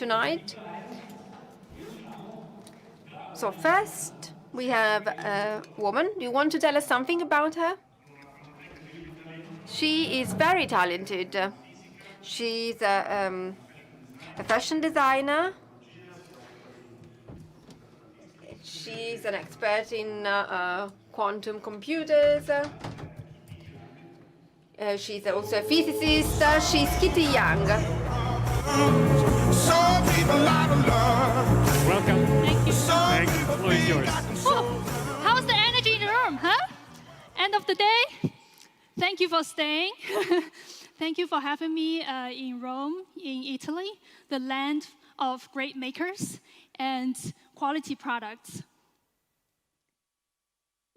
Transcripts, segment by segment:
tonight. So first, we have a woman. Do you want to tell us something about her? She is very talented. She's a fashion designer. She's an expert in quantum computers. She's also a physicist. She's Kitty Yeung. Welcome. Thank you. Thanks. The floor is yours. Oh, how's the energy in the room, huh? End of the day? Thank you for staying. Thank you for having me in Rome, in Italy, the land of great makers and quality products.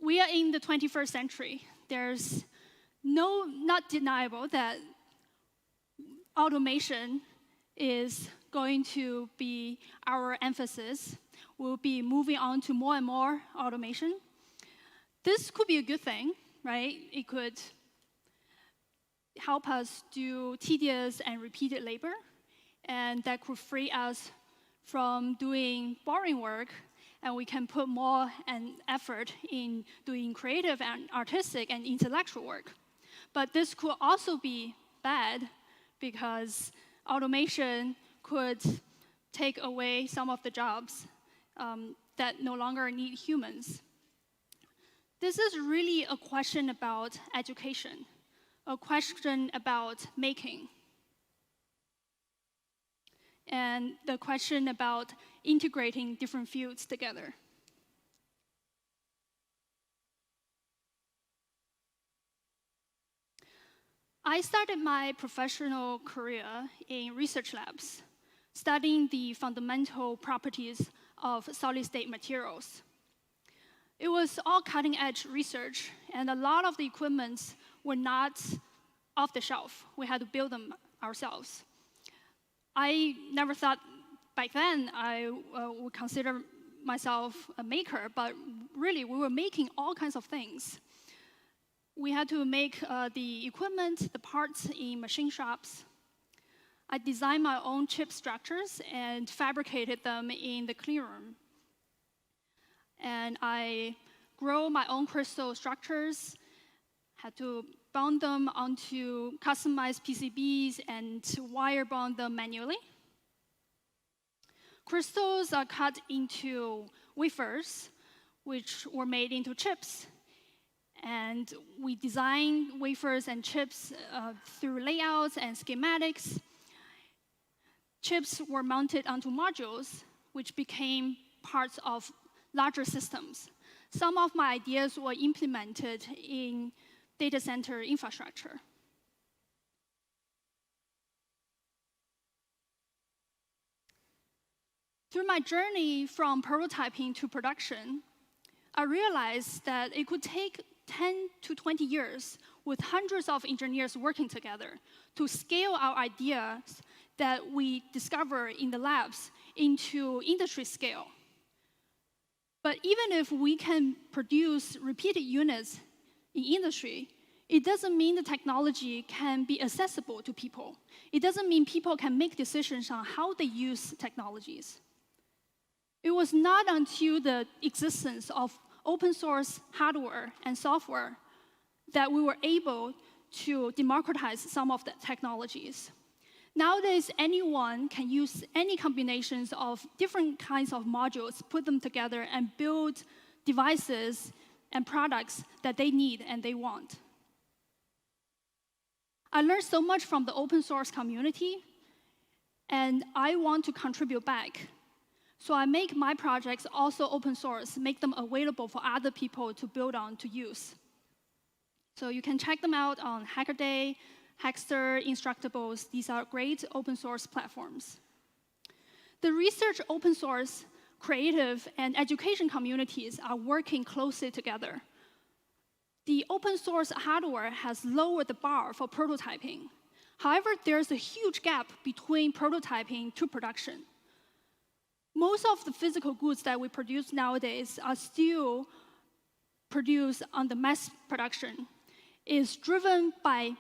We are in the 21st century. There's not deniable that automation is going to be our emphasis. We'll be moving on to more and more automation. This could be a good thing, right? It could help us do tedious and repeated labor, and that could free us from doing boring work, and we can put more effort in doing creative and artistic and intellectual work. But this could also be bad because automation could take away some of the jobs that no longer need humans. This is really a question about education, a question about making, and the question about integrating different fields together. I started my professional career in research labs, studying the fundamental properties of solid-state materials. It was all cutting-edge research, and a lot of the equipments were not off the shelf. We had to build them ourselves. I never thought back then I would consider myself a maker, but really we were making all kinds of things. We had to make the equipment, the parts in machine shops. I designed my own chip structures and fabricated them in the clean room. And I grow my own crystal structures, had to bond them onto customized PCBs and wire bond them manually. Crystals are cut into wafers, which were made into chips. And we design wafers and chips through layouts and schematics. Chips were mounted onto modules, which became parts of larger systems. Some of my ideas were implemented in data center infrastructure. Through my journey from prototyping to production, I realized that it could take 10 to 20 years with hundreds of engineers working together to scale our ideas that we discover in the labs into industry scale. But even if we can produce repeated units in industry, it doesn't mean the technology can be accessible to people. It doesn't mean people can make decisions on how they use technologies. It was not until the existence of open source hardware and software that we were able to democratize some of the technologies. Nowadays, anyone can use any combinations of different kinds of modules, put them together, and build devices and products that they need and they want. I learned so much from the open source community, and I want to contribute back. So I make my projects also open source, make them available for other people to build on, to use. So you can check them out on Hackaday, Hackster, Instructables. These are great open source platforms. The research, open source, creative, and education communities are working closely together. The open source hardware has lowered the bar for prototyping. However, there's a huge gap between prototyping to production. Most of the physical goods that we produce nowadays are still produced on the mass production. It's driven by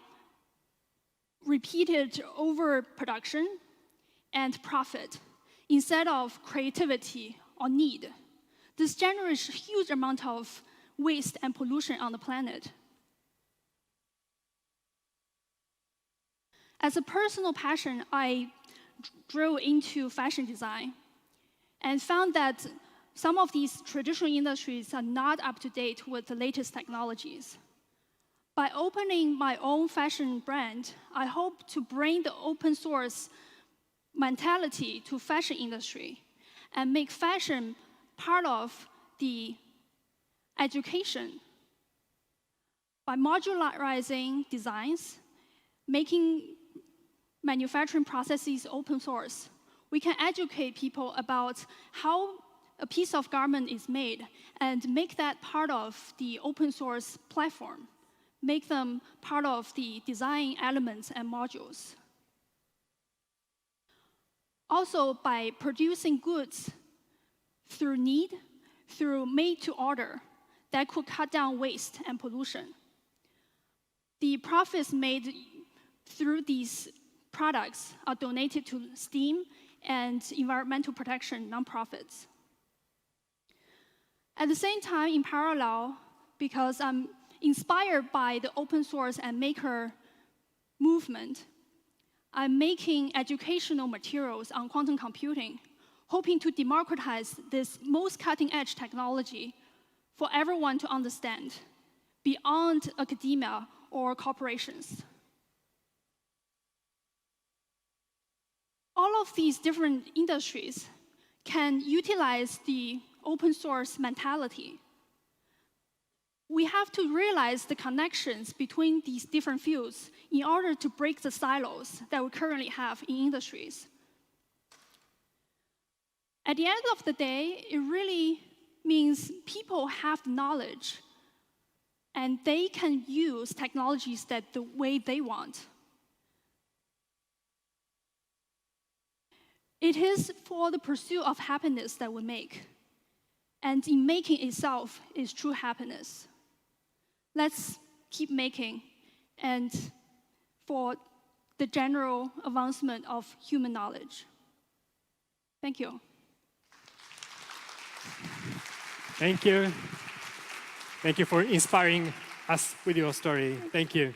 repeated overproduction and profit. instead of creativity or need. This generates a huge amount of waste and pollution on the planet. As a personal passion, I drew into fashion design and found that some of these traditional industries are not up to date with the latest technologies. By opening my own fashion brand, I hope to bring the open source mentality to fashion industry and make fashion part of the education. By modularizing designs, making manufacturing processes open source, we can educate people about how a piece of garment is made and make that part of the open source platform, make them part of the design elements and modules. Also, by producing goods through need, through made to order, that could cut down waste and pollution. The profits made through these products are donated to STEAM and environmental protection nonprofits. At the same time, in parallel, because I'm inspired by the open source and maker movement, I'm making educational materials on quantum computing, hoping to democratize this most cutting-edge technology for everyone to understand, beyond academia or corporations. All of these different industries can utilize the open source mentality. We have to realize the connections between these different fields in order to break the silos that we currently have in industries. At the end of the day, it really means people have knowledge and they can use technologies that the way they want. It is for the pursuit of happiness that we make. And in making itself is true happiness. Let's keep making, and for the general advancement of human knowledge. Thank you. Thank you. Thank you for inspiring us with your story. Thank you.